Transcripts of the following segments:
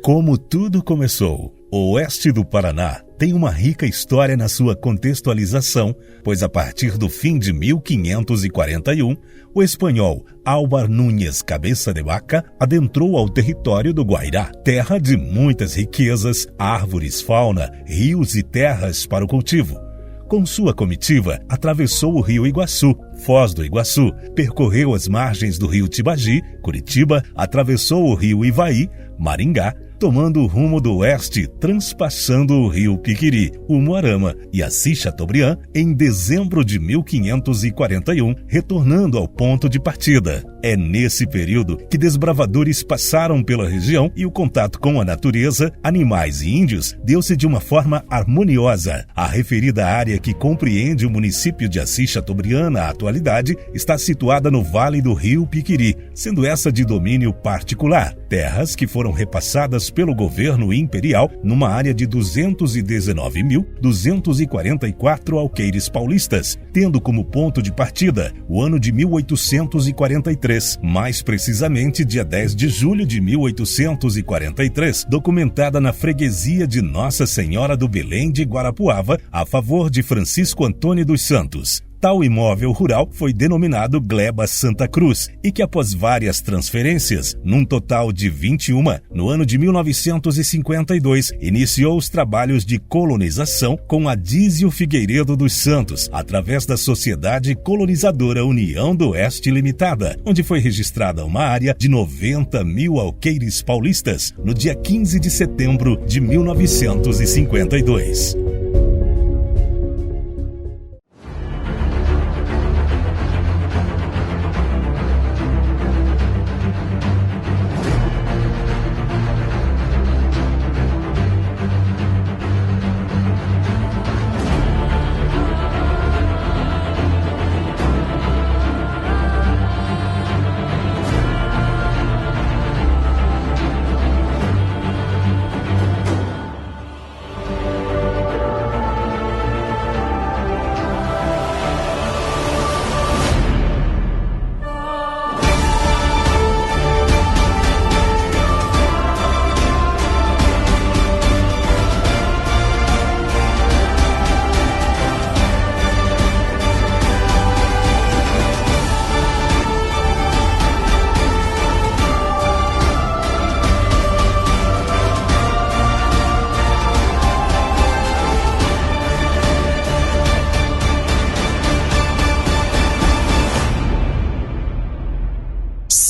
Como tudo começou, o oeste do Paraná tem uma rica história na sua contextualização, pois a partir do fim de 1541, o espanhol Álvar Núñez Cabeça de Vaca adentrou ao território do Guairá, terra de muitas riquezas, árvores, fauna, rios e terras para o cultivo. Com sua comitiva, atravessou o rio Iguaçu, Foz do Iguaçu, percorreu as margens do rio Tibagi, Curitiba, atravessou o rio Ivaí, Maringá, tomando o rumo do oeste, transpassando o rio Piquiri, Umuarama e Assis Chateaubriand em dezembro de 1541, retornando ao ponto de partida. É nesse período que desbravadores passaram pela região e o contato com a natureza, animais e índios deu-se de uma forma harmoniosa. A referida área que compreende o município de Assis Chateaubriand na atualidade está situada no vale do rio Piquiri, sendo essa de domínio particular. Terras que foram repassadas pelo governo imperial numa área de 219.244 alqueires paulistas, tendo como ponto de partida o ano de 1843, mais precisamente dia 10 de julho de 1843, documentada na freguesia de Nossa Senhora do Belém de Guarapuava, a favor de Francisco Antônio dos Santos. Tal imóvel rural foi denominado Gleba Santa Cruz e que, após várias transferências, num total de 21, no ano de 1952, iniciou os trabalhos de colonização com Adísio Figueiredo dos Santos, através da Sociedade Colonizadora União do Oeste Limitada, onde foi registrada uma área de 90.000 alqueires paulistas no dia 15 de setembro de 1952.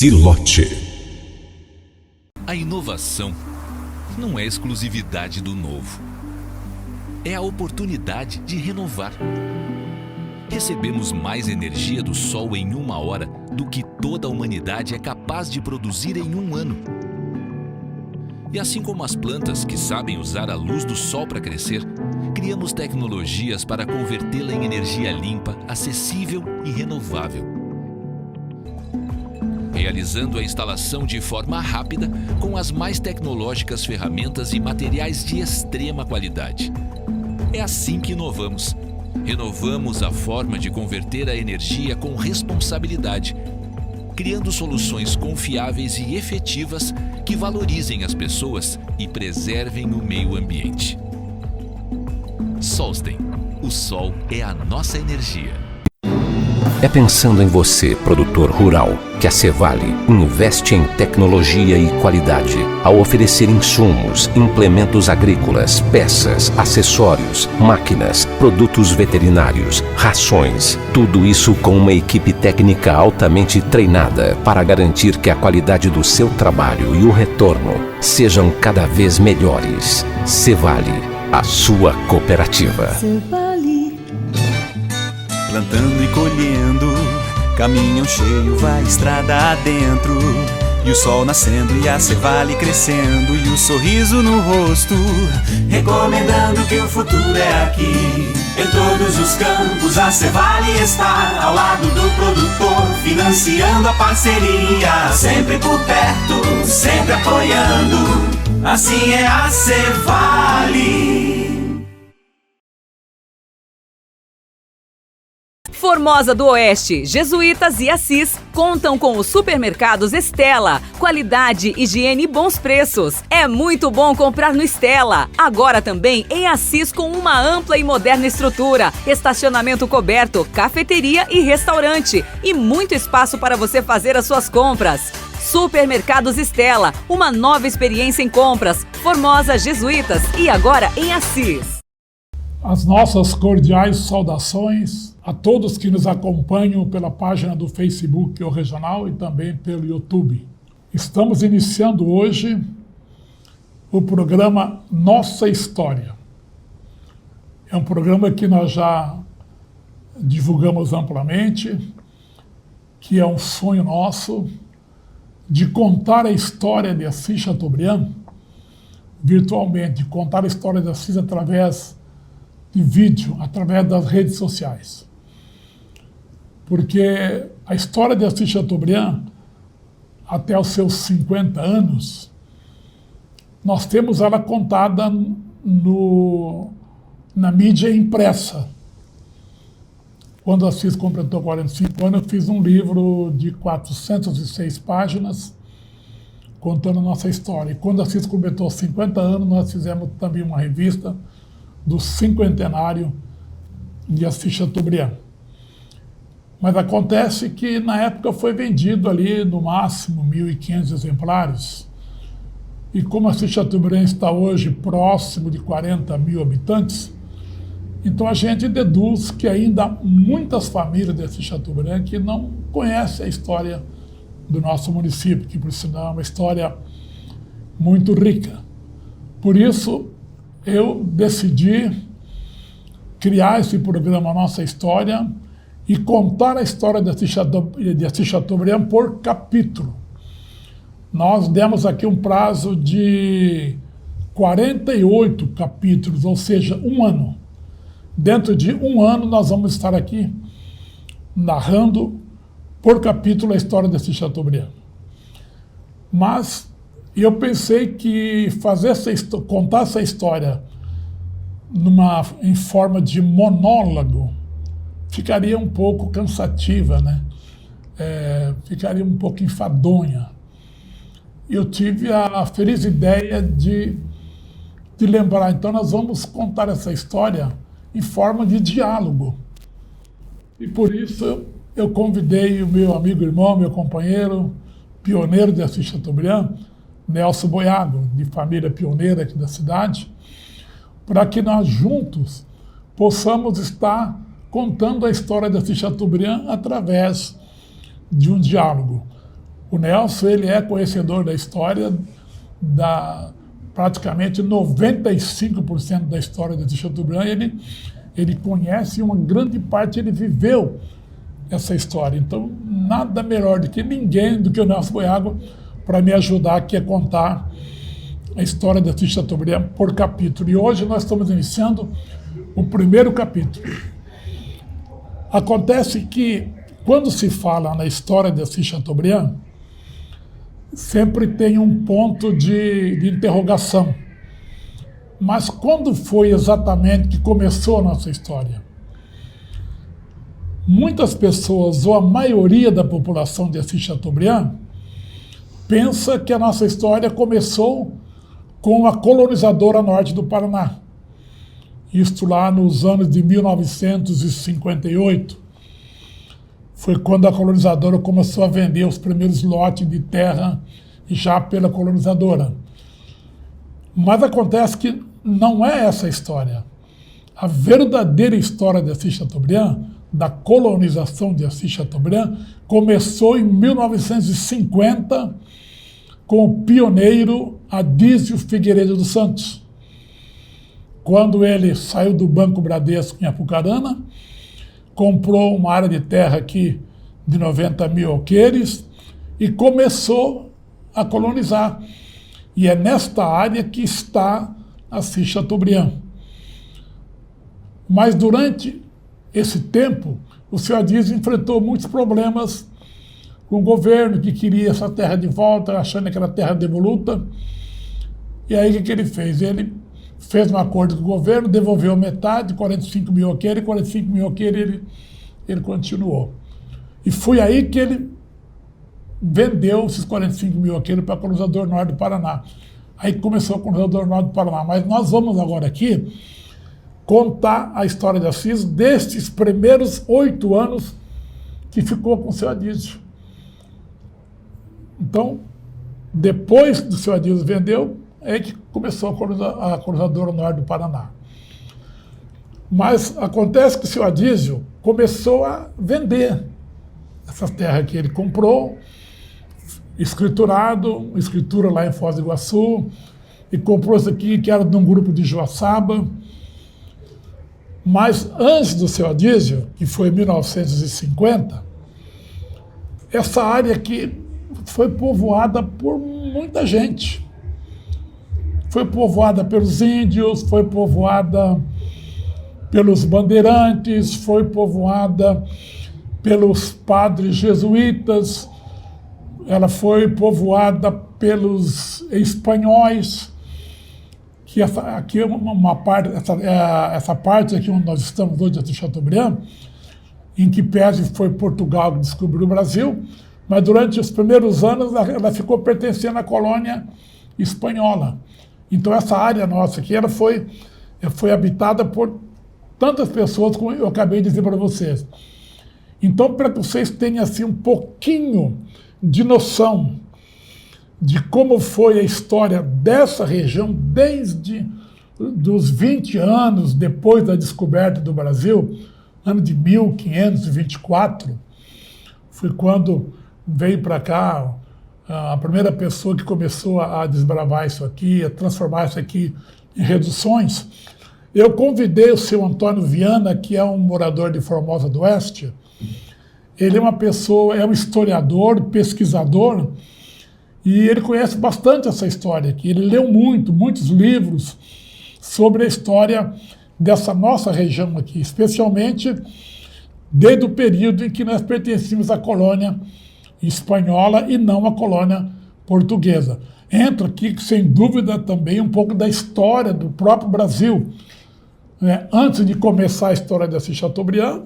Silote. A inovação não é exclusividade do novo. É a oportunidade de renovar. Recebemos mais energia do Sol em 1 hora do que toda a humanidade é capaz de produzir em 1 ano. E assim como as plantas que sabem usar a luz do Sol para crescer, criamos tecnologias para convertê-la em energia limpa, acessível e renovável. Realizando a instalação de forma rápida com as mais tecnológicas ferramentas e materiais de extrema qualidade. É assim que inovamos. Renovamos a forma de converter a energia com responsabilidade, criando soluções confiáveis e efetivas que valorizem as pessoas e preservem o meio ambiente. Solstem. O sol é a nossa energia. É pensando em você, produtor rural, que a Cevale investe em tecnologia e qualidade ao oferecer insumos, implementos agrícolas, peças, acessórios, máquinas, produtos veterinários, rações. Tudo isso com uma equipe técnica altamente treinada para garantir que a qualidade do seu trabalho e o retorno sejam cada vez melhores. Cevale, a sua cooperativa. Plantando e colhendo, caminhão cheio vai estrada adentro. E o sol nascendo e a Cevale crescendo, e o sorriso no rosto, recomendando que o futuro é aqui. Em todos os campos a Cevale está, ao lado do produtor, financiando a parceria. Sempre por perto, sempre apoiando, assim é a Cevale. Formosa do Oeste, Jesuítas e Assis contam com os supermercados Estela. Qualidade, higiene e bons preços. É muito bom comprar no Estela. Agora também em Assis com uma ampla e moderna estrutura, estacionamento coberto, cafeteria e restaurante e muito espaço para você fazer as suas compras. Supermercados Estela, uma nova experiência em compras. Formosa, Jesuítas e agora em Assis. As nossas cordiais saudações a todos que nos acompanham pela página do Facebook O Regional e também pelo YouTube. Estamos iniciando hoje o programa Nossa História. É um programa que nós já divulgamos amplamente, que é um sonho nosso de contar a história de Assis Chateaubriand virtualmente, de contar a história de Assis através de vídeo, através das redes sociais. Porque a história de Assis Chateaubriand, até os seus 50 anos, nós temos ela contada na mídia impressa. Quando Assis completou 45 anos, eu fiz um livro de 406 páginas contando a nossa história. E quando Assis completou 50 anos, nós fizemos também uma revista do cinquentenário de Assis Chateaubriand. Mas acontece que na época foi vendido ali no máximo 1.500 exemplares. E como Assis Chateaubriand está hoje próximo de 40 mil habitantes, então a gente deduz que ainda há muitas famílias de Assis Chateaubriand que não conhecem a história do nosso município, que por sinal é uma história muito rica. Por isso, eu decidi criar esse programa Nossa História e contar a história de Assis Chateaubriand por capítulo. Nós demos aqui um prazo de 48 capítulos, ou seja, um ano. Dentro de um ano nós vamos estar aqui narrando por capítulo a história de Assis Chateaubriand. Mas eu pensei que contar essa história em forma de monólogo ficaria um pouco cansativa, né? Ficaria um pouco enfadonha. Eu tive a feliz ideia de lembrar, então nós vamos contar essa história em forma de diálogo. E por isso eu convidei o meu amigo, irmão, meu companheiro, pioneiro de Assis Chateaubriand, Nelson Boiago, de família pioneira aqui da cidade, para que nós juntos possamos estar contando a história de Assis Chateaubriand através de um diálogo. O Nelson, ele é conhecedor da história, praticamente 95% da história de Assis Chateaubriand, ele conhece uma grande parte, ele viveu essa história. Então, nada melhor do que o Nelson Boiago para me ajudar aqui a contar a história de Assis Chateaubriand por capítulo. E hoje nós estamos iniciando o primeiro capítulo. Acontece que, quando se fala na história de Assis Chateaubriand, sempre tem um ponto de interrogação. Mas quando foi exatamente que começou a nossa história? Muitas pessoas, ou a maioria da população de Assis Chateaubriand, pensa que a nossa história começou com a colonizadora norte do Paraná. Isto lá nos anos de 1958. Foi quando a colonizadora começou a vender os primeiros lotes de terra já pela colonizadora. Mas acontece que não é essa a história. A verdadeira história de Assis Chateaubriand, da colonização de Assis Chateaubriand, começou em 1950 com o pioneiro Adísio Figueiredo dos Santos. Quando ele saiu do Banco Bradesco em Apucarana, comprou uma área de terra aqui de 90 mil alqueires e começou a colonizar. E é nesta área que está Assis Chateaubriand. Mas durante esse tempo, o senhor Adísio enfrentou muitos problemas com o governo, que queria essa terra de volta, achando que era terra devoluta. E aí o que ele fez? Ele fez um acordo com o governo, devolveu metade, 45 mil alqueires, 45 mil alqueires ele continuou. E foi aí que ele vendeu esses 45 mil aqueles para o colonizador norte do Paraná. Aí começou o colonizador norte do Paraná. Mas nós vamos agora aqui contar a história de Assis destes primeiros 8 anos que ficou com o seu Adísio. Então, depois do seu Adísio vendeu, é que começou a colonizadora norte do Paraná. Mas acontece que o seu Adísio começou a vender essas terras que ele comprou, escritura lá em Foz do Iguaçu, e comprou isso aqui que era de um grupo de Joaçaba. Mas antes do seu Adísio, que foi em 1950, essa área aqui foi povoada por muita gente. Foi povoada pelos índios, foi povoada pelos bandeirantes, foi povoada pelos padres jesuítas, ela foi povoada pelos espanhóis, que aqui é uma parte, essa parte aqui onde nós estamos hoje, de Chateaubriand, em que pese foi Portugal que descobriu o Brasil, mas durante os primeiros anos ela ficou pertencendo à colônia espanhola. Então essa área nossa aqui, ela foi habitada por tantas pessoas, como eu acabei de dizer para vocês. Então, para que vocês tenham assim, um pouquinho de noção de como foi a história dessa região desde dos 20 anos depois da descoberta do Brasil, ano de 1524, foi quando veio para cá a primeira pessoa que começou a desbravar isso aqui, a transformar isso aqui em reduções. Eu convidei o seu Antônio Viana, que é um morador de Formosa do Oeste. Ele é uma pessoa, é um historiador, pesquisador, e ele conhece bastante essa história aqui. Ele leu muitos livros sobre a história dessa nossa região aqui, especialmente desde o período em que nós pertencíamos à colônia espanhola e não à colônia portuguesa. Entra aqui, sem dúvida, também um pouco da história do próprio Brasil. Antes de começar a história de Assis Chateaubriand,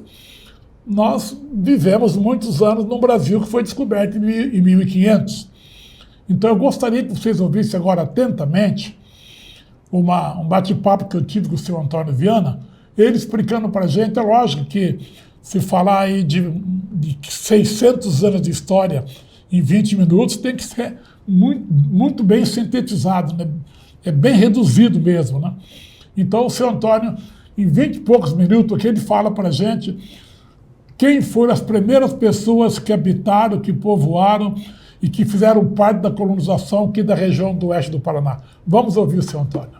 nós vivemos muitos anos no Brasil que foi descoberto em 1500. Então eu gostaria que vocês ouvissem agora atentamente um bate-papo que eu tive com o seu Antônio Viana, ele explicando para a gente. É lógico que se falar aí de 600 anos de história em 20 minutos, tem que ser muito bem sintetizado, né? É bem reduzido mesmo, né? Então o seu Antônio, em 20 e poucos minutos, aqui ele fala para a gente quem foram as primeiras pessoas que habitaram, que povoaram e que fizeram parte da colonização aqui da região do oeste do Paraná. Vamos ouvir o seu Antônio.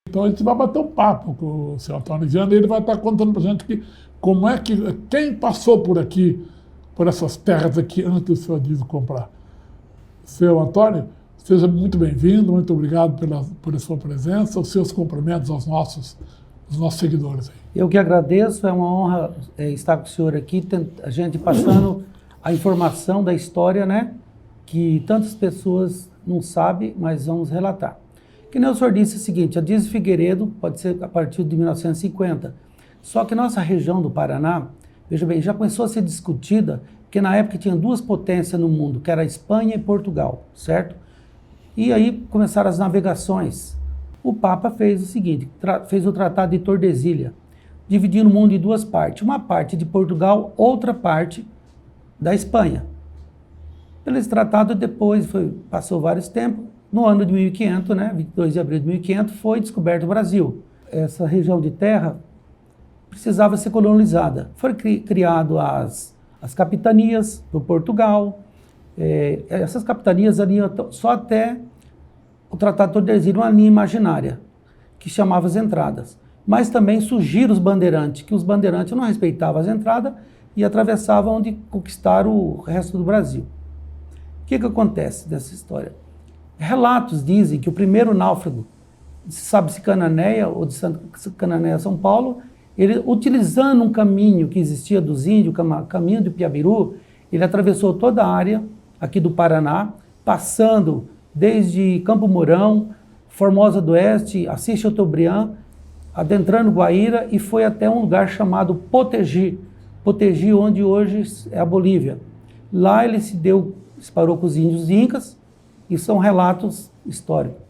Então a gente vai bater um papo com o seu Antônio Viana e ele vai estar contando para a gente quem passou por aqui, por essas terras aqui, antes do seu Adísio comprar. Seu Antônio, seja muito bem-vindo, muito obrigado por sua presença, os seus cumprimentos aos nossos seguidores. Eu que agradeço, é uma honra estar com o senhor aqui, a gente passando a informação da história, né, que tantas pessoas não sabem, mas vamos relatar. Que nem o senhor disse o seguinte, Adísio Figueiredo pode ser a partir de 1950. Só que nossa região do Paraná, veja bem, já começou a ser discutida, porque na época tinha duas potências no mundo, que era a Espanha e Portugal, certo? E aí começaram as navegações. O Papa fez o seguinte, fez o Tratado de Tordesilhas, dividindo o mundo em duas partes. Uma parte de Portugal, outra parte da Espanha. Pelo esse tratado, depois passou vários tempos. No ano de 1500, né, 22 de abril de 1500, foi descoberto o Brasil. Essa região de terra precisava ser colonizada. Foram criadas as capitanias do Portugal, Essas capitanias ali só até o Tratado de Tordesilhas, uma linha imaginária, que chamava as entradas. Mas também surgiram os bandeirantes, que os bandeirantes não respeitavam as entradas e atravessavam onde conquistaram o resto do Brasil. O que acontece dessa história? Relatos dizem que o primeiro náufrago de Sabe-se-Cananéia, ou de Cananéia a São Paulo, ele, utilizando um caminho que existia dos índios, o caminho de Piabiru, ele atravessou toda a área aqui do Paraná, passando desde Campo Mourão, Formosa do Oeste, Assis Chateaubriand, adentrando Guaíra e foi até um lugar chamado Potegi, onde hoje é a Bolívia. Lá ele se parou com os índios incas, e são relatos históricos.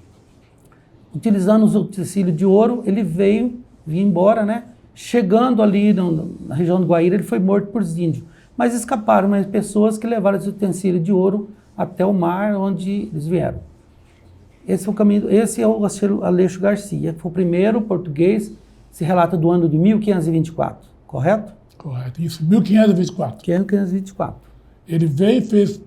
Utilizando o utensílio de ouro, ele vinha embora, né? Chegando ali na região do Guaíra, ele foi morto por índios. Mas escaparam mais pessoas que levaram esse utensílio de ouro até o mar onde eles vieram. Esse é o caminho, esse é o Aleixo Garcia, que foi o primeiro português, se relata do ano de 1524, correto? Correto, isso, 1524. 1524. Ele veio e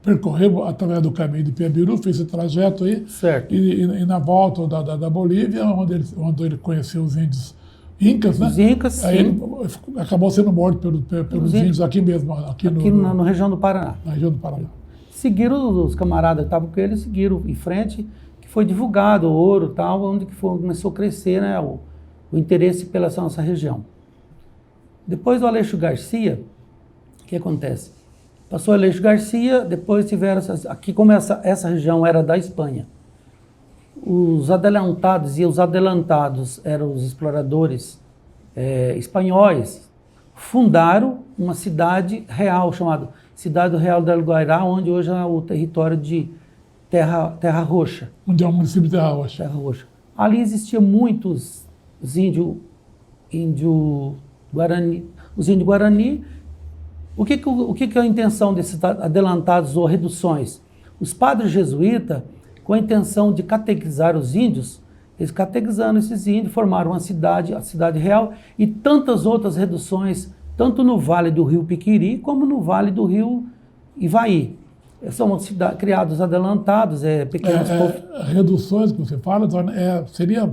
percorreu através do caminho de Piabiru, fez esse trajeto aí. Certo. E na volta da Bolívia, onde ele conheceu os índios incas, né? Os incas, aí sim. Ele acabou sendo morto pelos índios aqui mesmo. Aqui na região do Paraná. Na região do Paraná. Seguiram os camaradas que estavam com ele, seguiram em frente, que foi divulgado o ouro e tal, onde começou a crescer, né, o interesse pela nossa região. Depois do Aleixo Garcia, o que acontece? Passou o Aleixo Garcia, depois tiveram aqui, como essa região era da Espanha, os adelantados eram os exploradores espanhóis, fundaram uma cidade real chamada Cidade Real del Guairá, onde hoje é o território de Terra Roxa. Onde é o município de Terra Roxa. Terra Roxa. Ali existiam muitos índios Guarani. Os índios Guarani. O que é a intenção desses adelantados ou reduções? Os padres jesuítas, com a intenção de catequizar os índios, eles catequizando esses índios, formaram a Cidade Real, e tantas outras reduções, tanto no Vale do Rio Piquiri, como no Vale do Rio Ivaí. São criados adelantados, pequenos povos. Reduções que você fala, seria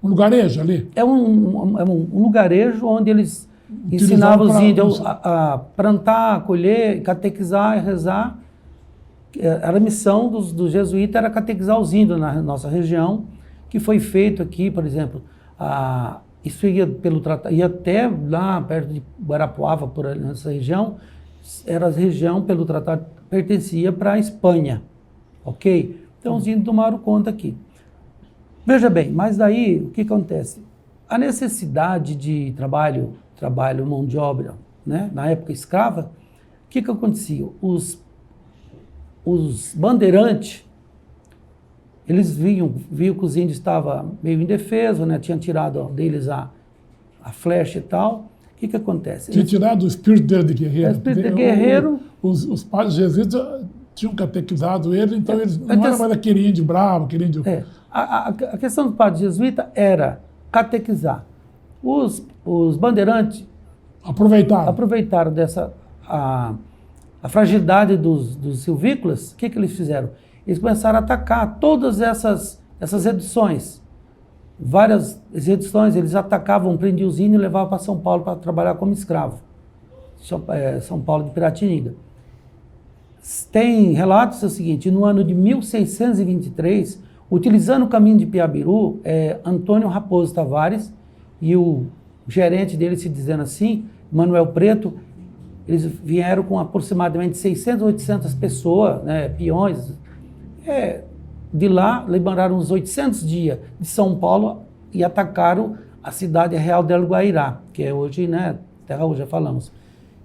um lugarejo ali? É um lugarejo onde eles ensinavam os índios a plantar, colher, catequizar e rezar. A missão dos jesuítas era catequizar os índios na nossa região, que foi feito aqui, por exemplo, isso ia até lá perto de Guarapuava, por ali nessa região, era a região, pelo tratado, pertencia para a Espanha, ok? Então os índios tomaram conta aqui. Veja bem, mas daí o que acontece? A necessidade de trabalho, mão de obra, né? Na época escrava, o que acontecia? Os bandeirantes, eles viam que os índios estavam meio indefesos, né? Tinham tirado deles a flecha e tal. O que acontece? Tinha tirado o espírito dele de guerreiro. O espírito de guerreiro. Os padres jesuítas tinham catequizado ele, então eles não era mais aquele índio bravo, aquele índio... A questão dos padres jesuítas era catequizar. Os bandeirantes aproveitaram dessa a fragilidade dos silvícolas. O que eles fizeram? Eles começaram a atacar todas essas reduções. Várias reduções, eles atacavam, prendiam os índios e levavam para São Paulo para trabalhar como escravo. São Paulo de Piratininga. Tem relatos, é o seguinte, no ano de 1623, utilizando o caminho de Piabiru, Antônio Raposo Tavares e o gerente dele, se dizendo assim, Manuel Preto, eles vieram com aproximadamente 600, 800 pessoas, né, peões. De lá, liberaram uns 800 dias de São Paulo e atacaram a Cidade Real del Guairá, que é hoje, né, Terra Roxa, já falamos.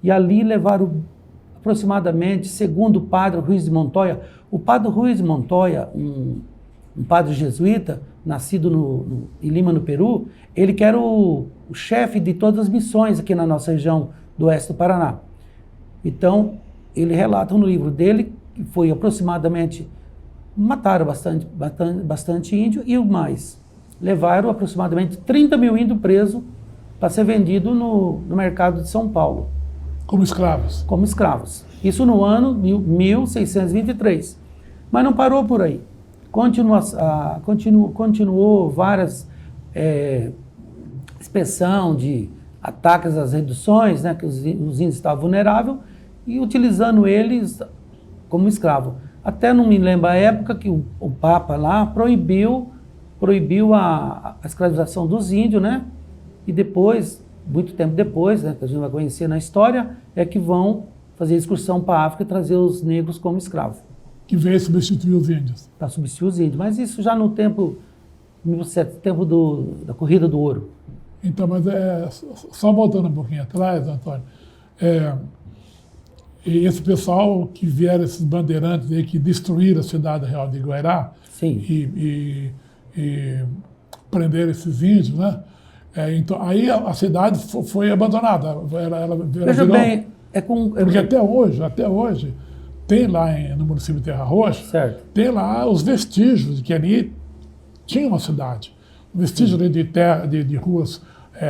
E ali levaram aproximadamente, segundo o padre Ruiz de Montoya, o padre Ruiz de Montoya, um padre jesuíta, nascido em Lima, no Peru, ele que era o chefe de todas as missões aqui na nossa região do oeste do Paraná. Então, ele relata no livro dele que foi aproximadamente, mataram bastante índio e o mais, levaram aproximadamente 30 mil índios presos para ser vendido no mercado de São Paulo. Como escravos? Como escravos. Isso no ano 1623. Mas não parou por aí. Continuou várias inspeção de ataques às reduções, né, que os índios estavam vulneráveis, e utilizando eles como escravo. Até não me lembro a época que o Papa lá proibiu a escravização dos índios, né? E depois, muito tempo depois, né, que a gente vai conhecer na história, é que vão fazer excursão para a África e trazer os negros como escravos. Que veio substituir os índios. Para substituir os índios. Mas isso já no tempo da Corrida do Ouro. Então, mas só voltando um pouquinho atrás, Antônio, e esse pessoal que vieram, esses bandeirantes aí que destruíram a cidade real de Guairá, sim, e prenderam esses índios, né? Então, aí a cidade foi abandonada. Ela veja virou, bem, porque até hoje, tem lá no município de Terra Roxa, certo, tem lá os vestígios de que ali tinha uma cidade. Vestígios ali de ruas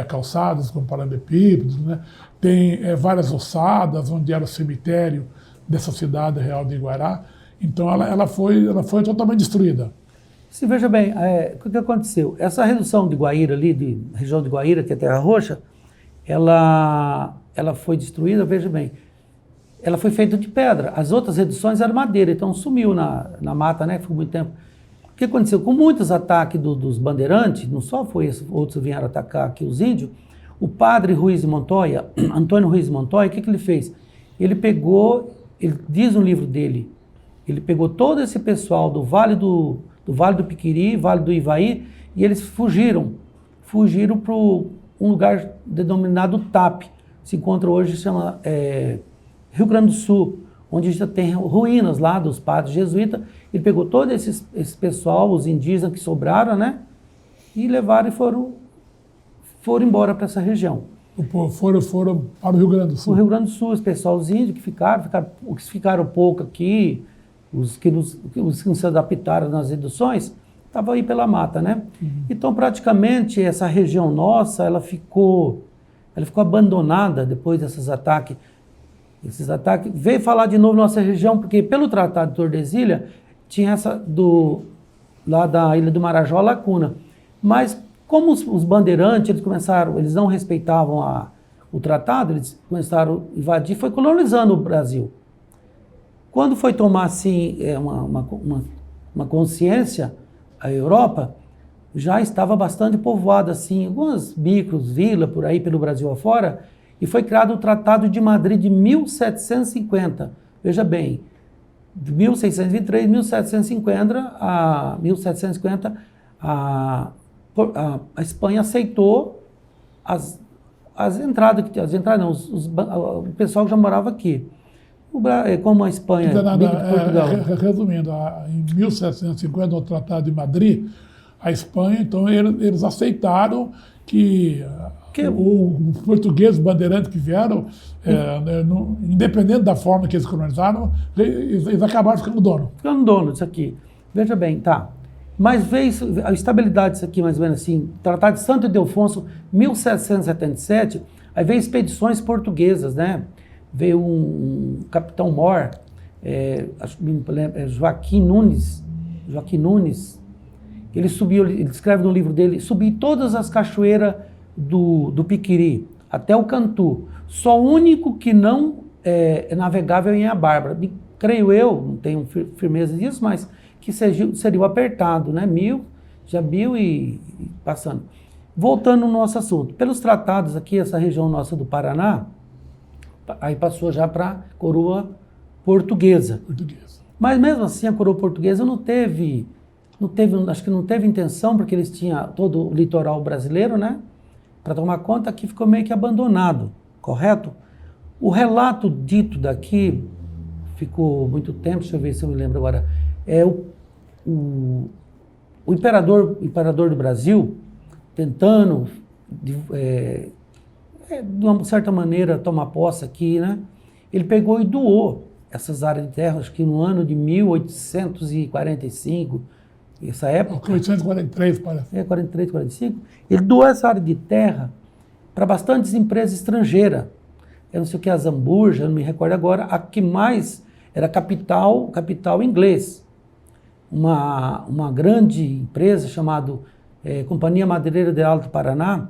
calçadas com paralelepípedos, né? Tem várias ossadas onde era o cemitério dessa cidade real de Guairá. Então ela foi totalmente destruída. Se veja bem, o que aconteceu? Essa redução de Guaíra ali, de região de Guaíra, que é Terra Roxa, ela foi destruída, veja bem, ela foi feita de pedra. As outras reduções eram madeira, então sumiu na mata, né? Ficou muito tempo. O que aconteceu? Com muitos ataques dos bandeirantes, não só foi esse, outros vieram atacar aqui os índios, o padre Ruiz de Montoya, Antônio Ruiz de Montoya, o que ele fez? Ele diz no livro dele, ele pegou todo esse pessoal do Vale do Piquiri, Vale do Ivaí, e eles fugiram para um lugar denominado TAP, se encontra hoje, se chama Rio Grande do Sul, onde já tem ruínas lá dos padres jesuítas. Ele pegou todo esse pessoal, os indígenas que sobraram, né, e levaram e foram embora para essa região. Foram para o Rio Grande do Sul. O Rio Grande do Sul, os pessoal, os índios que ficaram pouco aqui, os que não se adaptaram nas reduções, estavam aí pela mata, né? Uhum. Então, praticamente, essa região nossa, ela ficou abandonada depois desses ataques. Veio falar de novo nossa região, porque pelo Tratado de Tordesilhas, tinha essa lá da Ilha do Marajó, lacuna. Mas, como os bandeirantes, eles não respeitavam o tratado, eles começaram a invadir, foi colonizando o Brasil. Quando foi tomar, assim, uma consciência, a Europa já estava bastante povoada, assim, algumas bicos, vilas por aí pelo Brasil afora, e foi criado o Tratado de Madrid de 1750. Veja bem, de 1623 a 1750, a Espanha aceitou as entradas, o pessoal que já morava aqui. Como a Espanha, Portugal. Resumindo, em 1750, no Tratado de Madrid, a Espanha, então, eles aceitaram que os portugueses bandeirantes que vieram, independente da forma que eles colonizaram, eles acabaram ficando dono. Ficando dono disso aqui. Veja bem, tá. Mas veio a estabilidade disso aqui, mais ou menos assim, Tratado de Santo Ildefonso, 1777, aí veio expedições portuguesas, né? Veio um capitão Mor, Joaquim Nunes, ele escreve no livro dele, subi todas as cachoeiras do Piquiri, até o Cantu, só o único que não é navegável em A Bárbara. Creio eu, não tenho firmeza disso, mas que seria o apertado, né? Já e passando. Voltando no nosso assunto, pelos tratados aqui, essa região nossa do Paraná, aí passou já para a coroa portuguesa. Mas mesmo assim a coroa portuguesa acho que não teve intenção, porque eles tinham todo o litoral brasileiro, né? Para tomar conta, aqui ficou meio que abandonado, correto? O relato dito daqui, ficou muito tempo, deixa eu ver se eu me lembro agora, o imperador do Brasil, tentando de uma certa maneira tomar posse aqui, né? Ele pegou e doou essas áreas de terra, acho que no ano de 1845, essa época... 1843, parece. 43, 45. Ele doou essa área de terra para bastantes empresas estrangeiras, eu não sei o que, a Zambuja, não me recordo agora, a que mais era capital inglês. Uma grande empresa chamada Companhia Madeireira de Alto Paraná,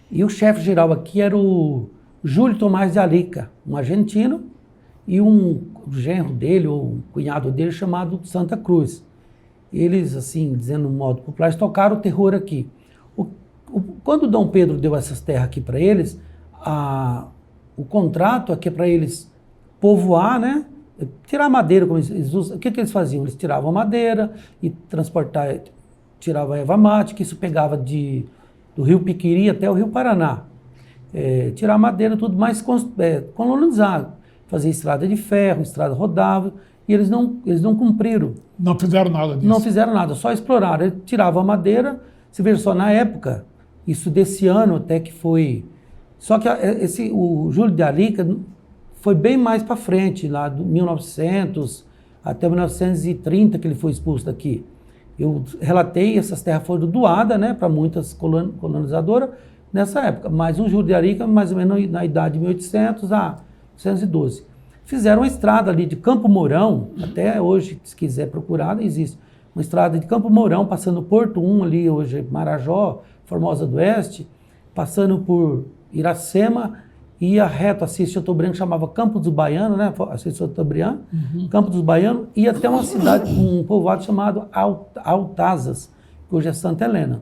e o chefe geral aqui era o Júlio Tomás de Arica, um argentino, e um genro dele, ou um cunhado dele, chamado Santa Cruz. Eles, assim, dizendo no modo popular, eles tocaram o terror aqui. Quando Dom Pedro deu essas terras aqui para eles, o contrato aqui é para eles povoar, né? Tirar madeira, como eles usam. O que eles faziam? Eles tiravam madeira e tiravam a erva mate, que isso pegava do rio Piquiri até o rio Paraná. Tirar madeira, tudo mais colonizado. Fazer estrada de ferro, estrada rodável, e eles não cumpriram. Não fizeram nada disso. Não fizeram nada, só exploraram. Eles tiravam a madeira, se veja só, na época, isso desse ano até que foi... Só que o Júlio de Arica foi bem mais para frente, lá de 1900 até 1930 que ele foi expulso daqui. Eu relatei, essas terras foram doadas, né, para muitas colonizadoras nessa época, mas o Júlio de Arica, mais ou menos na idade de 1800 a 1912. Fizeram uma estrada ali de Campo Mourão, até hoje, se quiser procurar, existe. Uma estrada de Campo Mourão, passando Porto 1 ali, hoje Marajó, Formosa do Oeste, passando por Iracema, ia reto, Assis Chateaubriand, que chamava Campo dos Baianos, né? Assis Chateaubriand, Campo dos Baianos, e até uma cidade, um povoado chamado Altazas, que hoje é Santa Helena.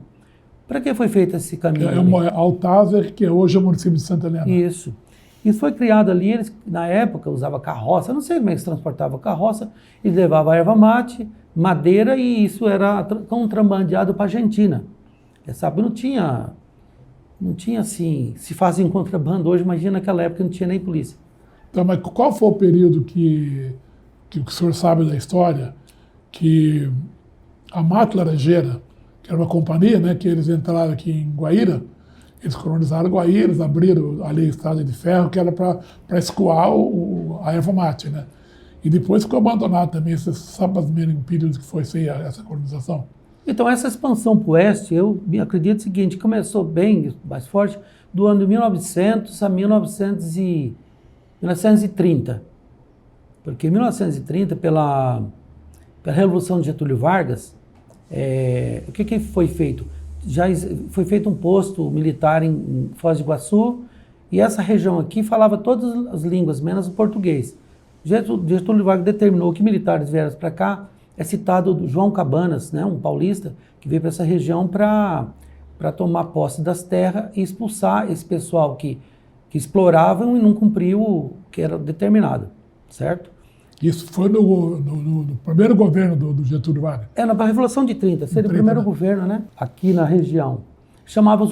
Para que foi feito esse caminho? Altazas, que hoje é o município de Santa Helena. Isso. Isso foi criado ali, eles na época usavam carroça, não sei como é que se transportava carroça, eles levavam erva mate, madeira, e isso era contrabandeado para a Argentina. Sabe, não tinha assim, se fazia em contrabando hoje, imagina naquela época não tinha nem polícia. Então, mas qual foi o período que o senhor sabe da história, que a Mato Laranjeira, que era uma companhia, né, que eles entraram aqui em Guaíra, eles colonizaram Guaíra, eles abriram ali a estrada de ferro, que era para escoar a erva mate, né? E depois ficou abandonado também. Você sabe mais ou menos em período que foi essa colonização? Então, essa expansão para o oeste, eu acredito o seguinte, começou bem, mais forte, do ano de 1900 a 1930. Porque em 1930, pela Revolução de Getúlio Vargas, o que foi feito? Já foi feito um posto militar em Foz do Iguaçu, e essa região aqui falava todas as línguas, menos o português. Getúlio Vargas determinou que militares vieram para cá. É citado o João Cabanas, né, um paulista, que veio para essa região para tomar posse das terras e expulsar esse pessoal que exploravam e não cumpriu o que era determinado, certo? Isso foi no primeiro governo do Getúlio Vargas? Na Revolução de 30, seria o primeiro governo, né? Aqui na região. Chamava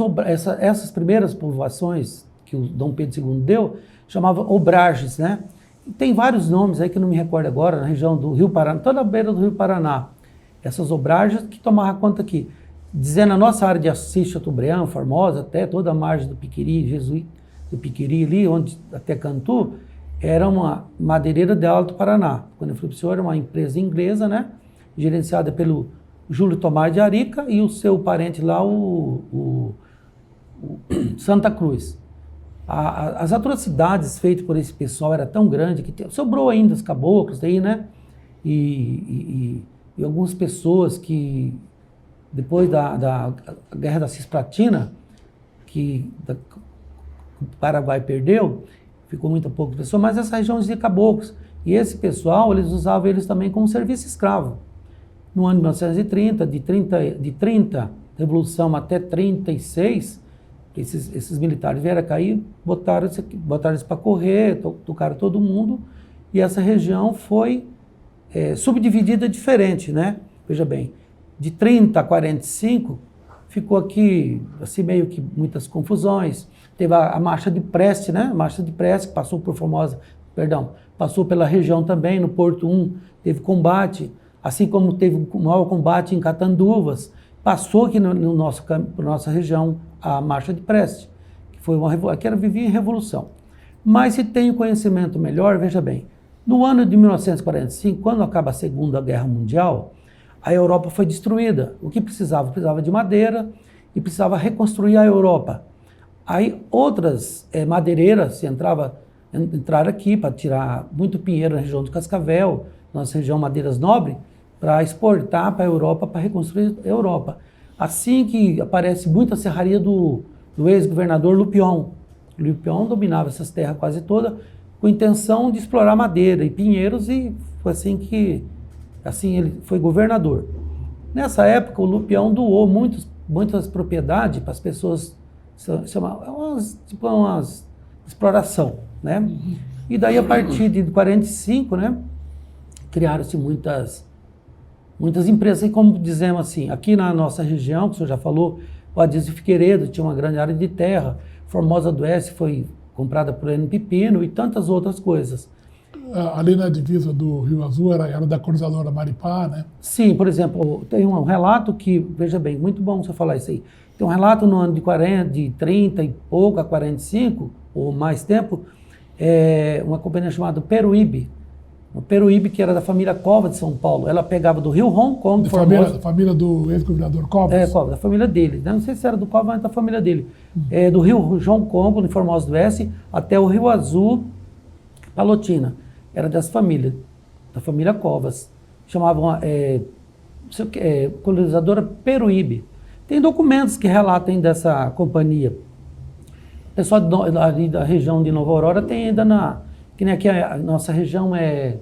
essas primeiras povoações que o Dom Pedro II deu, chamava obrages, né? E tem vários nomes aí que eu não me recordo agora, na região do Rio Paraná, toda a beira do Rio Paraná. Essas obragens que tomavam conta aqui. Dizendo a nossa área de Assis, Chateaubriand, Formosa, até toda a margem do Piquiri, do Piquiri ali, onde até Cantu, era uma madeireira de Alto Paraná. Quando eu fui para o senhor, era uma empresa inglesa, né? Gerenciada pelo Júlio Tomás de Arica e o seu parente lá, o Santa Cruz. As atrocidades feitas por esse pessoal era tão grande que sobrou ainda os caboclos aí, né? E algumas pessoas que, depois da Guerra da Cisplatina, que o Paraguai perdeu, ficou muito pouco pessoas, mas essa região de caboclos. E esse pessoal, eles usavam eles também como serviço escravo. No ano de 1930, de 30, Revolução até 36, esses militares vieram cair, botaram eles para correr, tocaram todo mundo, e essa região foi subdividida diferente, né? Veja bem, de 30 a 45, ficou aqui, assim, meio que muitas confusões. Teve a Marcha de Preste, né? A Marcha de Preste, que passou por Formosa, passou pela região também, no Porto 1, teve combate, assim como teve o maior combate em Catanduvas, passou aqui na nossa região a Marcha de Preste, que foi que vivia em revolução. Mas se tem o conhecimento melhor, veja bem, no ano de 1945, quando acaba a Segunda Guerra Mundial, a Europa foi destruída. O que precisava? Precisava de madeira e precisava reconstruir a Europa. Aí outras madeireiras entraram aqui para tirar muito pinheiro na região do Cascavel, nossa região Madeiras Nobre, para exportar para a Europa, para reconstruir a Europa. Assim que aparece muita serraria do ex-governador Lupion. Lupion dominava essas terras quase todas com a intenção de explorar madeira e pinheiros, e foi assim ele foi governador. Nessa época, o Lupion doou muitas propriedades para as pessoas, umas exploração, né? E daí, a partir de 45, né, criaram-se muitas empresas, e como dizemos assim, aqui na nossa região, que o senhor já falou, o Adísio Figueiredo tinha uma grande área de terra, Formosa do Oeste foi comprada por N. Pepino e tantas outras coisas. Ali na divisa do Rio Azul era da colonizadora Maripá, né? Sim, por exemplo, tem um relato que, veja bem, muito bom você falar isso aí. Tem um relato no ano de 30 e pouco a 45, ou mais tempo, uma companhia chamada Peruíbe. O Peruíbe, que era da família Cova de São Paulo. Ela pegava do Rio Hong Kong. Família do ex-governador Covas? Covas, da família dele. Não sei se era do Covas, mas da família dele. Do Rio Hong Kong, no Formosa do Oeste, até o Rio Azul, Palotina. Era dessa família, da família Covas. Chamavam colonizadora Peruíbe. Tem documentos que relatam dessa companhia. O pessoal ali da região de Nova Aurora tem ainda que nem aqui a nossa região é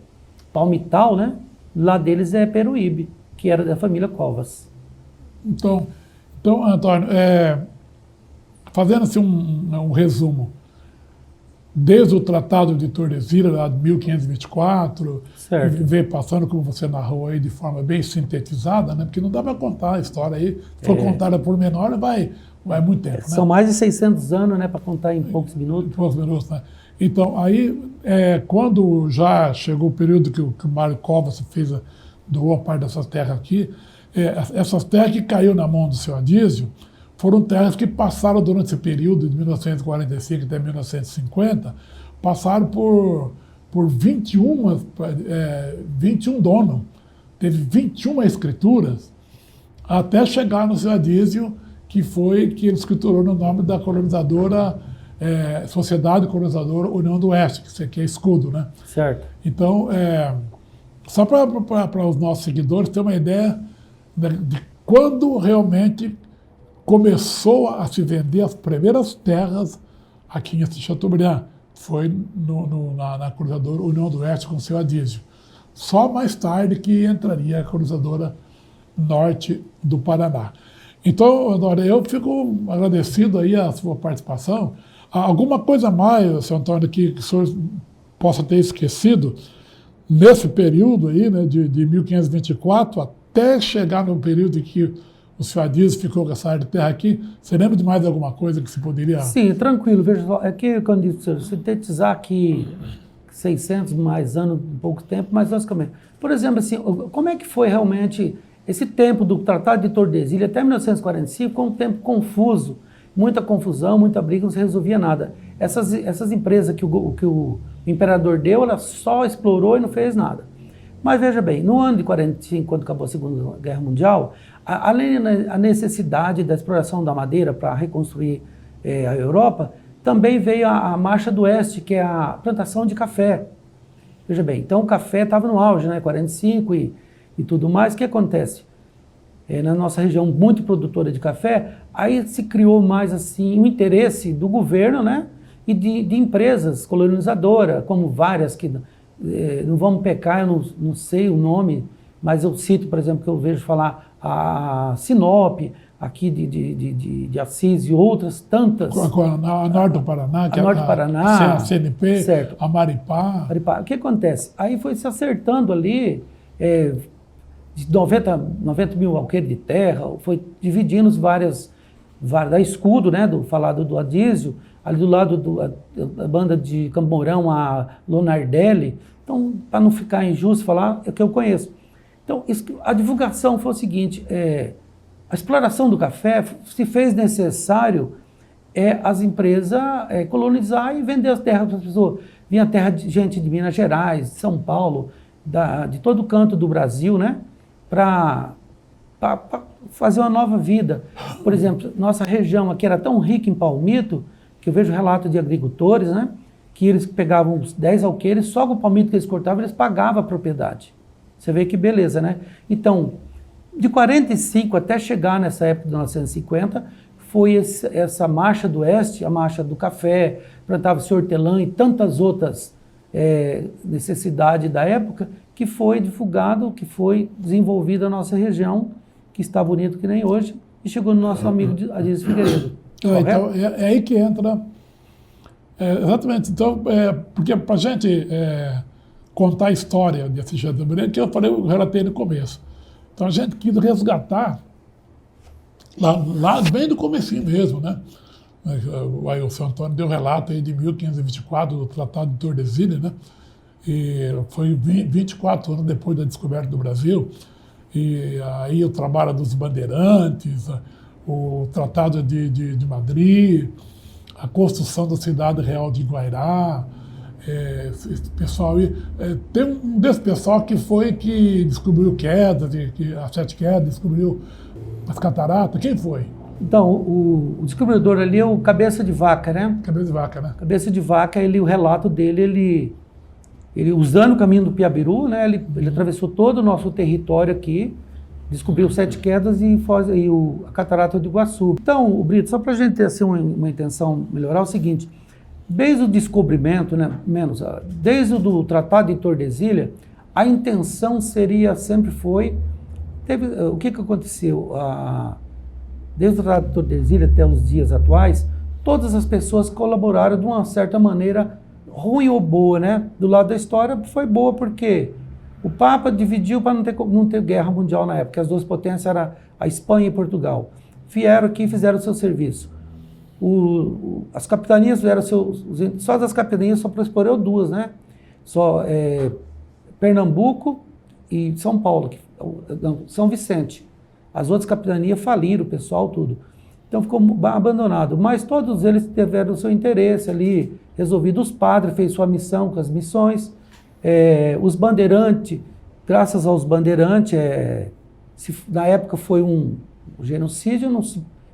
Palmital, né? Lá deles é Peruíbe, que era da família Covas. Então Antônio, fazendo assim um resumo, desde o Tratado de Tordesilhas, lá de 1524, veio passando, como você narrou aí, de forma bem sintetizada, né? Porque não dá para contar a história aí. Se for contada por menor, vai muito tempo. São, né? Mais de 600 anos, né? Para contar em poucos minutos. Em poucos minutos, né? Então, aí, quando já chegou o período que o Mário Covas doou a parte dessas terras aqui, essas terras que caiu na mão do seu Adísio foram terras que passaram durante esse período, de 1945 até 1950, passaram por 21 donos, teve 21 escrituras, até chegar no seu Adísio, que ele escriturou no nome da colonizadora Sociedade Colonizadora União do Oeste, que é escudo, né? Certo. Então, só para os nossos seguidores terem uma ideia de quando realmente começou a se vender as primeiras terras aqui em Chateaubriand, foi na colonizadora União do Oeste com o seu Adísio. Só mais tarde que entraria a colonizadora Norte do Paraná. Então, Antônio, eu fico agradecido aí a sua participação. Alguma coisa mais, seu Antônio, que o senhor possa ter esquecido nesse período aí, né, de 1524 até chegar no período em que o senhor Adísio ficou com essa área de terra aqui? Você lembra de mais alguma coisa que se poderia... Sim, tranquilo. Veja só, quando eu disse, sintetizar aqui 600 mais anos, em pouco tempo, mas basicamente. Por exemplo, assim, como é que foi realmente esse tempo do Tratado de Tordesilhas até 1945? Foi um tempo confuso, muita confusão, muita briga, não se resolvia nada. Essas empresas que o imperador deu, ela só explorou e não fez nada. Mas veja bem, no ano de 45, quando acabou a Segunda Guerra Mundial, além da necessidade da exploração da madeira para reconstruir a Europa, também veio a Marcha do Oeste, que é a plantação de café. Veja bem, então o café estava no auge, né, 45 e tudo mais. O que acontece? Na nossa região muito produtora de café, aí se criou mais assim um interesse do governo, né, e de empresas colonizadoras, como várias que... não vamos pecar, eu não sei o nome, mas eu cito, por exemplo, que eu vejo falar a Sinop, aqui de Assis e outras tantas. A Norte do Paraná, a Norte do Paraná, a CNP, certo. A Maripá. O que acontece? Aí foi se acertando ali, de 90 mil alqueires de terra, foi dividindo várias da Escudo, né, falado do Adísio, ali do lado da banda de Campo Mourão, a Lonardelli. Então, para não ficar injusto falar, é o que eu conheço. Então, a divulgação foi o seguinte, a exploração do café se fez necessário as empresas colonizar e vender as terras para as pessoas. Vinha terra de gente de Minas Gerais, de São Paulo, de todo canto do Brasil, né, para fazer uma nova vida. Por exemplo, nossa região aqui era tão rica em palmito que eu vejo relato de agricultores, né, que eles pegavam uns 10 alqueires, só com o palmito que eles cortavam, eles pagavam a propriedade. Você vê que beleza, né? Então, de 45 até chegar nessa época de 1950, foi essa marcha do Oeste, a marcha do café, plantava-se hortelã e tantas outras necessidades da época, que foi divulgado, que foi desenvolvida a nossa região, que está bonito que nem hoje, e chegou no nosso amigo Adílio Figueiredo. Então, é aí que entra... exatamente. Então, porque para a gente contar a história desse Jardim, que eu relatei no começo. Então, a gente quis resgatar, lá bem do comecinho mesmo, né? Aí o seu Antônio deu relato aí de 1524, do Tratado de Tordesilhas, né? E foi 24 anos depois da descoberta do Brasil. E aí o trabalho dos bandeirantes, o Tratado de Madrid, a construção da cidade real de Guairá. Esse pessoal aí, tem um desse pessoal que foi que descobriu quedas, as 7 quedas, descobriu as cataratas. Quem foi? Então, o descobridor ali é o Cabeça de Vaca, né? Cabeça de Vaca, né? Cabeça de Vaca, o relato dele, ele usando o caminho do Piabiru, né? Ele atravessou todo o nosso território aqui, descobriu 7 quedas e a catarata do Iguaçu. Então, Brito, só para a gente ter assim, uma intenção melhorar, é o seguinte: desde o descobrimento, né, desde o Tratado de Tordesilhas, a intenção sempre foi... o que aconteceu? Desde o Tratado de Tordesilhas até os dias atuais, todas as pessoas colaboraram de uma certa maneira, ruim ou boa, né? Do lado da história foi boa porque o Papa dividiu para não ter guerra mundial na época, as duas potências eram a Espanha e Portugal. Vieram aqui e fizeram o seu serviço. As capitanias fizeram só das capitanias só prosperou 2, né? Só Pernambuco e São Paulo, São Vicente. As outras capitanias faliram, o pessoal, tudo. Então ficou abandonado. Mas todos eles tiveram o seu interesse ali, resolvido. Os padres fez sua missão com as missões. Os bandeirantes, graças aos bandeirantes, na época foi um genocídio,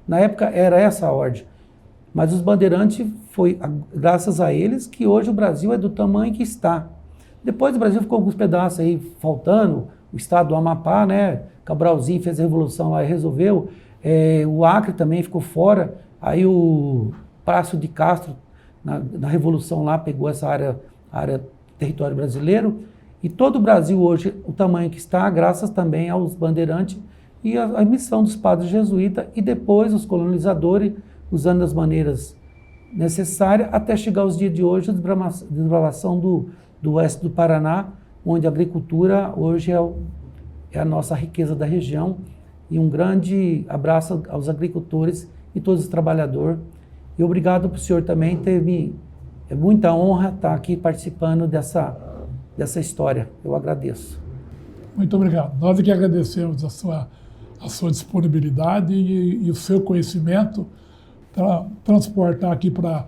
na época era essa a ordem. Mas os bandeirantes, foi graças a eles que hoje o Brasil é do tamanho que está. Depois o Brasil ficou alguns pedaços aí faltando, o estado do Amapá, né? Cabralzinho fez a revolução lá e resolveu. O Acre também ficou fora. Aí o Palácio de Castro, na revolução lá, pegou essa área território brasileiro. E todo o Brasil hoje, o tamanho que está, graças também aos bandeirantes e a missão dos padres jesuítas e depois os colonizadores, usando as maneiras necessárias, até chegar aos dias de hoje, a desbravação do oeste do Paraná, onde a agricultura hoje é a nossa riqueza da região. E um grande abraço aos agricultores e todos os trabalhadores. E obrigado para o senhor também é muita honra estar aqui participando dessa história. Eu agradeço. Muito obrigado. Nós é que agradecemos a sua disponibilidade e o seu conhecimento para transportar aqui para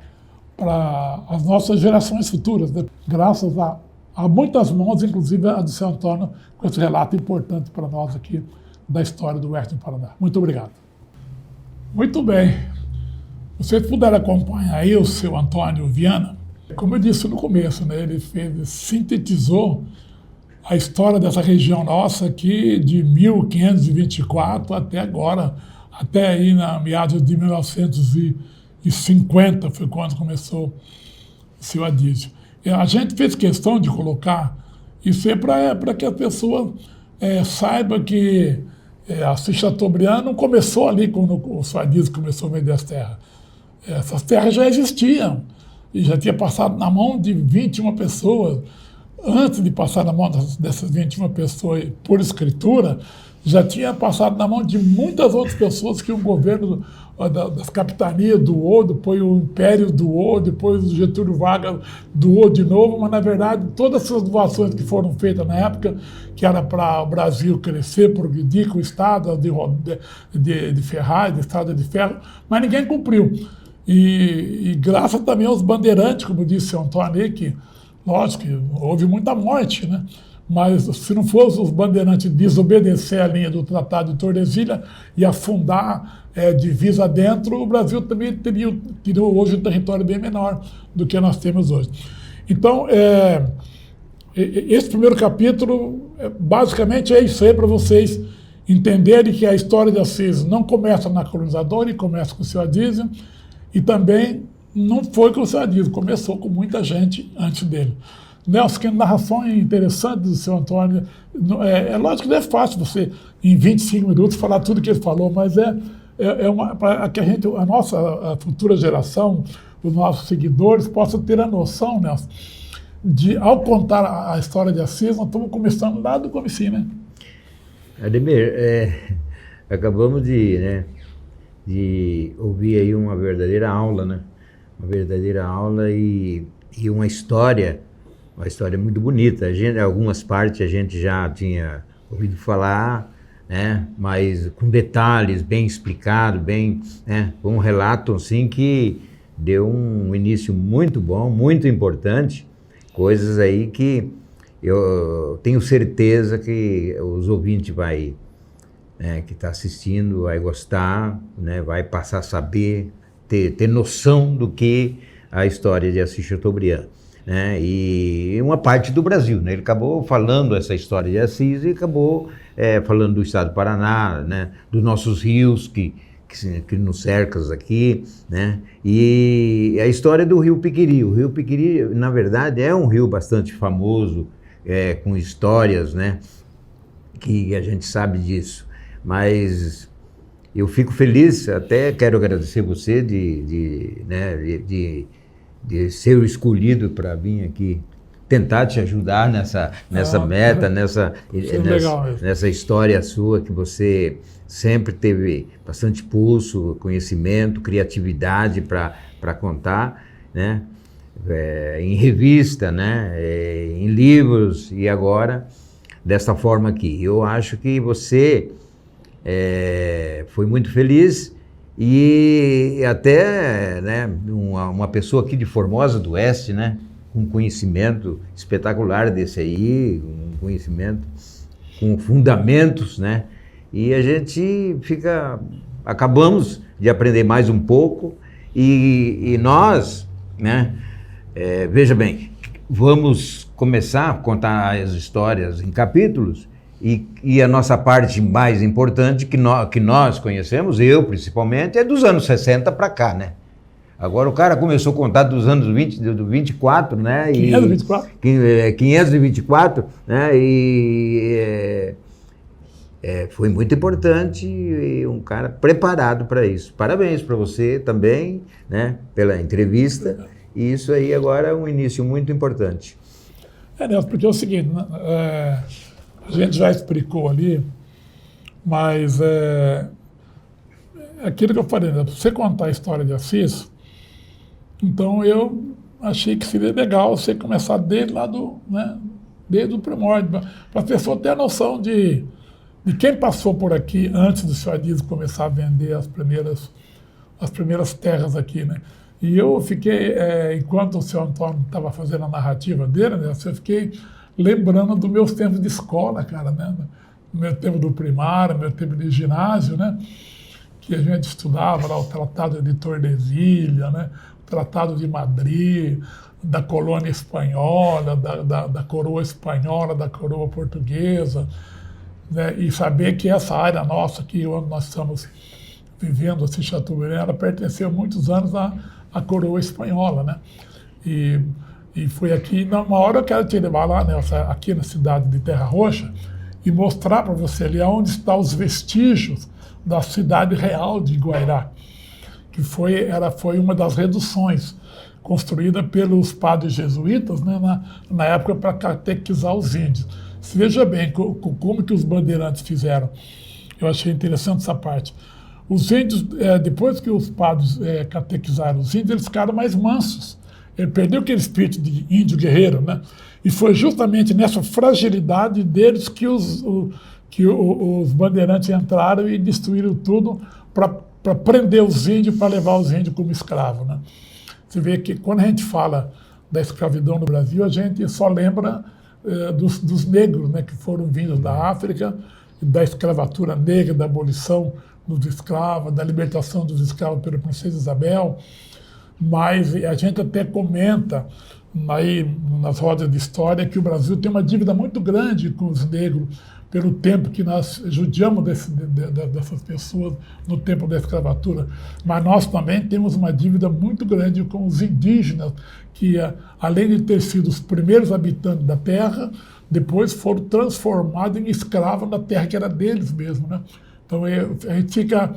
as nossas gerações futuras, né? Graças a muitas mãos, inclusive a do seu Antônio, com esse relato importante para nós aqui da história do Oeste do Paraná. Muito obrigado. Muito bem. Vocês puderam acompanhar aí o seu Antônio Viana. Como eu disse no começo, né, ele sintetizou a história dessa região nossa aqui de 1524 até agora, até aí na meados de 1950 foi quando começou o seu Adílio. A gente fez questão de colocar isso aí para que a pessoa saiba que a Assis Chateaubriand não começou ali quando o seu Adílio começou a vender as terras. Essas terras já existiam e já tinha passado na mão de 21 pessoas. Antes de passar na mão dessas 21 pessoas por escritura, já tinha passado na mão de muitas outras pessoas que o governo das capitanias doou, depois o Império doou, depois o Getúlio Vargas doou de novo, mas na verdade todas essas doações que foram feitas na época, que era para o Brasil crescer, progredir com o Estado de ferragem, de Estrada de Ferro, mas ninguém cumpriu. E graças também aos bandeirantes, como disse o Antônio, que lógico que houve muita morte, né? Mas se não fosse os bandeirantes desobedecer a linha do Tratado de Tordesilhas e afundar divisa dentro, o Brasil também teria hoje um território bem menor do que nós temos hoje. Então, esse primeiro capítulo, basicamente, é isso aí para vocês entenderem que a história de Assis não começa na colonizadora, e começa com o seu Adísio, e também não foi com o seu Adísio, começou com muita gente antes dele. Nelson, que narração interessante do seu Antônio. É lógico que não é fácil você, em 25 minutos, falar tudo que ele falou, mas para que a nossa futura geração, os nossos seguidores, possam ter a noção, Nelson, de, ao contar a história de Assis, nós estamos começando lá do comecinho, né? Ademir, acabamos de ouvir aí uma verdadeira aula, né? Uma verdadeira aula e uma história muito bonita. Algumas partes a gente já tinha ouvido falar, né? Mas com detalhes, bem explicado, um relato assim que deu um início muito bom, muito importante, coisas aí que eu tenho certeza que os ouvintes que está assistindo vai gostar, né? Vai passar a saber, ter noção do que a história de Assis Chateaubriand. Né? E uma parte do Brasil, né? Ele acabou falando essa história de Assis e acabou falando do estado do Paraná, né? Dos nossos rios que nos cercam aqui, né? E a história do Rio Piquiri. O Rio Piquiri, na verdade, é um rio bastante famoso, com histórias, né? Que a gente sabe disso. Mas eu fico feliz, até quero agradecer você de ser o escolhido para vir aqui tentar te ajudar nessa meta, nessa história sua, que você sempre teve bastante pulso, conhecimento, criatividade para contar, né? Em revista, né? Em livros, e agora dessa forma aqui. Eu acho que você foi muito feliz. E até, né, uma pessoa aqui de Formosa do Oeste, né, com conhecimento espetacular desse aí, um conhecimento com fundamentos, né, e a gente acabamos de aprender mais um pouco, e nós, né, veja bem, vamos começar a contar as histórias em capítulos. E a nossa parte mais importante que nós conhecemos, eu principalmente, é dos anos 60 para cá, né? Agora o cara começou a contar dos anos 24, né? 524? 524, né? E foi muito importante e um cara preparado para isso. Parabéns para você também, né? Pela entrevista. E isso aí agora é um início muito importante. Nelson, porque é o seguinte, a gente já explicou ali, mas aquilo que eu falei, né? Pra você contar a história de Assis, então eu achei que seria legal você começar desde lá desde o primórdio, para a pessoa ter a noção de quem passou por aqui antes do senhor Adísio começar a vender as primeiras terras aqui, né? E eu fiquei, enquanto o senhor Antônio estava fazendo a narrativa dele, né, eu fiquei lembrando dos meus tempos de escola, cara, né? Meu tempo do primário, meu tempo de ginásio, né? Que a gente estudava lá o Tratado de Tordesilhas, né? O Tratado de Madrid, da colônia espanhola, da coroa espanhola, da coroa portuguesa, né? E saber que essa área nossa aqui, onde nós estamos vivendo, assim, Chateaubriand, ela pertenceu muitos anos à coroa espanhola, né? E foi aqui, uma hora eu quero te levar lá, né, aqui na cidade de Terra Roxa, e mostrar para você ali onde estão os vestígios da cidade real de Guairá, que foi uma das reduções construída pelos padres jesuítas, né, na época para catequizar os índios. Você veja bem como que os bandeirantes fizeram. Eu achei interessante essa parte. Os índios, depois que os padres catequizaram os índios, eles ficaram mais mansos. Ele perdeu aquele espírito de índio guerreiro, né? E foi justamente nessa fragilidade deles que os bandeirantes entraram e destruíram tudo para prender os índios, para levar os índios como escravos, né? Você vê que quando a gente fala da escravidão no Brasil, a gente só lembra dos negros, né, que foram vindos da África, da escravatura negra, da abolição dos escravos, da libertação dos escravos pela princesa Isabel, mas a gente até comenta aí nas rodas de história que o Brasil tem uma dívida muito grande com os negros pelo tempo que nós judiamos dessas pessoas no tempo da escravatura, mas nós também temos uma dívida muito grande com os indígenas, que além de ter sido os primeiros habitantes da terra, depois foram transformados em escravos da terra que era deles mesmo, né? Então a gente fica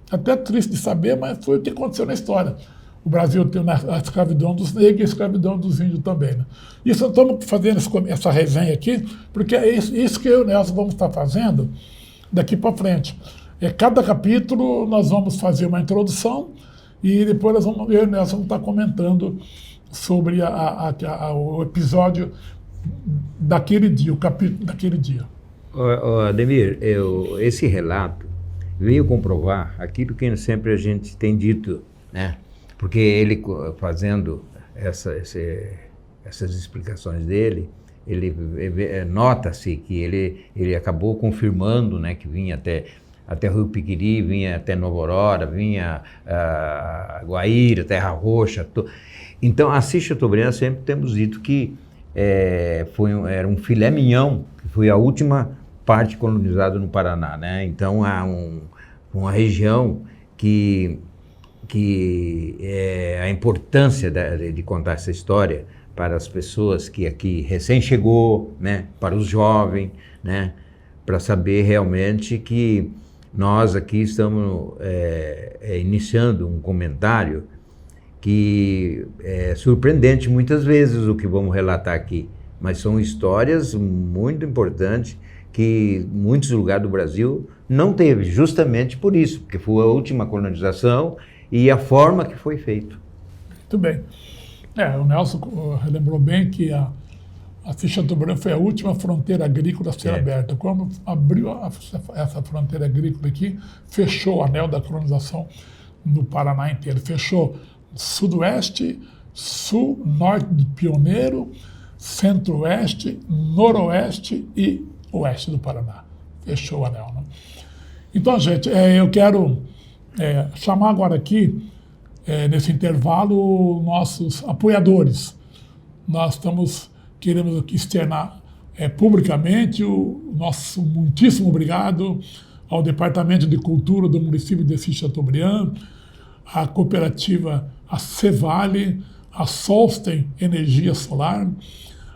até triste de saber, mas foi o que aconteceu na história. O Brasil tem a escravidão dos negros e a escravidão dos índios também, né? Isso estamos fazendo essa resenha aqui, porque é isso que eu e o Nelson vamos estar fazendo daqui para frente. Cada capítulo nós vamos fazer uma introdução e depois eu e o Nelson vamos estar comentando sobre o episódio daquele dia, o capítulo daquele dia. Ademir, esse relato veio comprovar aquilo que sempre a gente tem dito, né? Porque ele, fazendo essas explicações dele, nota-se que ele acabou confirmando, né, que vinha até Rio Piquiri, vinha até Nova Aurora, vinha Guaíra, Terra Roxa. Então, Assis Chateaubriand sempre temos dito que era um filé mignon, que foi a última parte colonizada no Paraná, né? Então, há uma região que a importância de contar essa história para as pessoas que aqui recém chegou, né, para os jovens, né, para saber realmente que nós aqui estamos iniciando um comentário que é surpreendente muitas vezes o que vamos relatar aqui, mas são histórias muito importantes que muitos lugares do Brasil não teve, justamente por isso, porque foi a última colonização e a forma que foi feito. Muito bem. O Nelson lembrou bem que a Chateaubriand foi a última fronteira agrícola a ser aberta. Quando abriu essa fronteira agrícola aqui, fechou o anel da colonização no Paraná inteiro. Fechou sudoeste, sul, norte do Pioneiro, centro-oeste, noroeste e oeste do Paraná. Fechou o anel, né? Então, gente, eu quero chamar agora aqui, nesse intervalo, nossos apoiadores. Nós queremos aqui externar publicamente o nosso muitíssimo obrigado ao Departamento de Cultura do município de Assis Chateaubriand, à cooperativa a Cevale, a Solsten Energia Solar,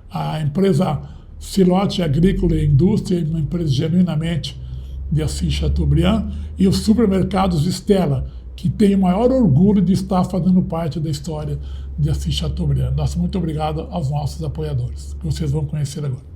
a empresa Silote Agrícola e Indústria, uma empresa genuinamente de Assis Chateaubriand, e os supermercados Stella, que tem o maior orgulho de estar fazendo parte da história de Assis Chateaubriand. Nosso muito obrigado aos nossos apoiadores, que vocês vão conhecer agora.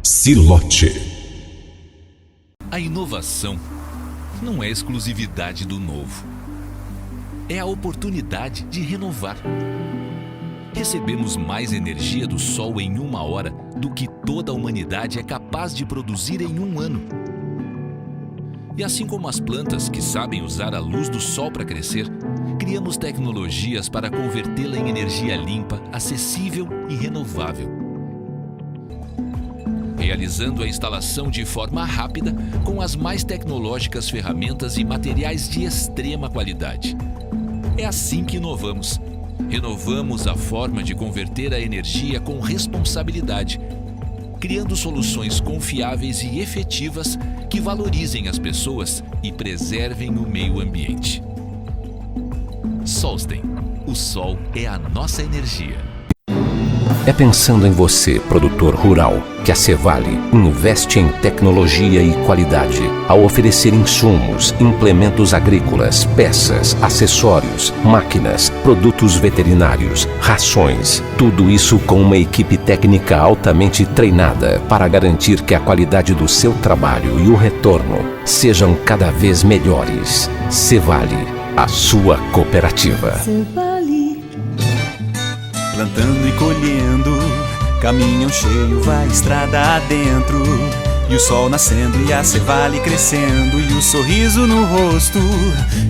Silote. A inovação não é exclusividade do novo. É a oportunidade de renovar. Recebemos mais energia do Sol em 1 hora do que toda a humanidade é capaz de produzir em 1 ano. E assim como as plantas que sabem usar a luz do Sol para crescer, criamos tecnologias para convertê-la em energia limpa, acessível e renovável. Realizando a instalação de forma rápida com as mais tecnológicas ferramentas e materiais de extrema qualidade. É assim que inovamos. Renovamos a forma de converter a energia com responsabilidade, criando soluções confiáveis e efetivas que valorizem as pessoas e preservem o meio ambiente. Solstem. O sol é a nossa energia. É pensando em você, produtor rural, que a Cevale investe em tecnologia e qualidade ao oferecer insumos, implementos agrícolas, peças, acessórios, máquinas, produtos veterinários, rações. Tudo isso com uma equipe técnica altamente treinada para garantir que a qualidade do seu trabalho e o retorno sejam cada vez melhores. Cevale, a sua cooperativa. Plantando e colhendo, caminhão cheio vai estrada adentro. E o sol nascendo e a Cevale crescendo, e o sorriso no rosto,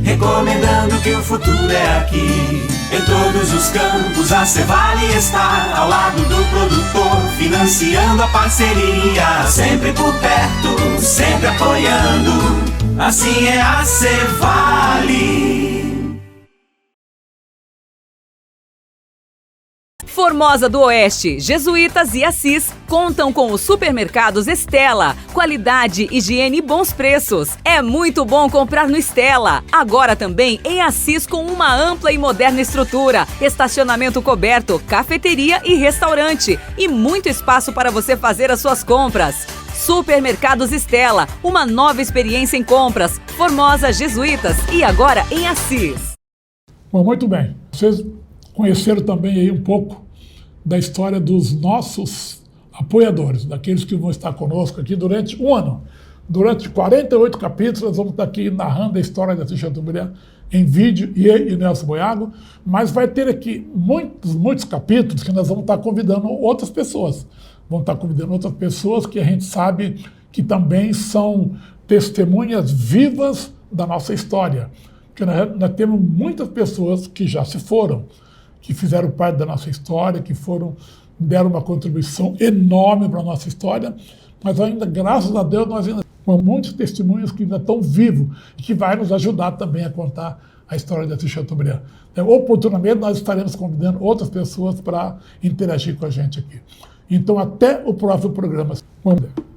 recomendando que o futuro é aqui. Em todos os campos a Cevale está, ao lado do produtor, financiando a parceria, sempre por perto, sempre apoiando. Assim é a Cevale. Formosa do Oeste, Jesuítas e Assis contam com os supermercados Estela. Qualidade, higiene e bons preços. É muito bom comprar no Estela. Agora também em Assis com uma ampla e moderna estrutura, estacionamento coberto, cafeteria e restaurante e muito espaço para você fazer as suas compras. Supermercados Estela, uma nova experiência em compras. Formosa, Jesuítas e agora em Assis. Bom, muito bem. Vocês conheceram também aí um pouco da história dos nossos apoiadores, daqueles que vão estar conosco aqui durante um ano. Durante 48 capítulos, nós vamos estar aqui narrando a história da Assis Chateaubriand em vídeo, e Nelson Boiago, mas vai ter aqui muitos capítulos que nós vamos estar convidando outras pessoas. Vamos estar convidando outras pessoas que a gente sabe que também são testemunhas vivas da nossa história. Porque nós temos muitas pessoas que já se foram, que fizeram parte da nossa história, que deram uma contribuição enorme para a nossa história, mas ainda, graças a Deus, nós ainda temos muitos testemunhos que ainda estão vivos e que vai nos ajudar também a contar a história da Assis Chateaubriand. Oportunamente, nós estaremos convidando outras pessoas para interagir com a gente aqui. Então, até o próximo programa. Vamos ver.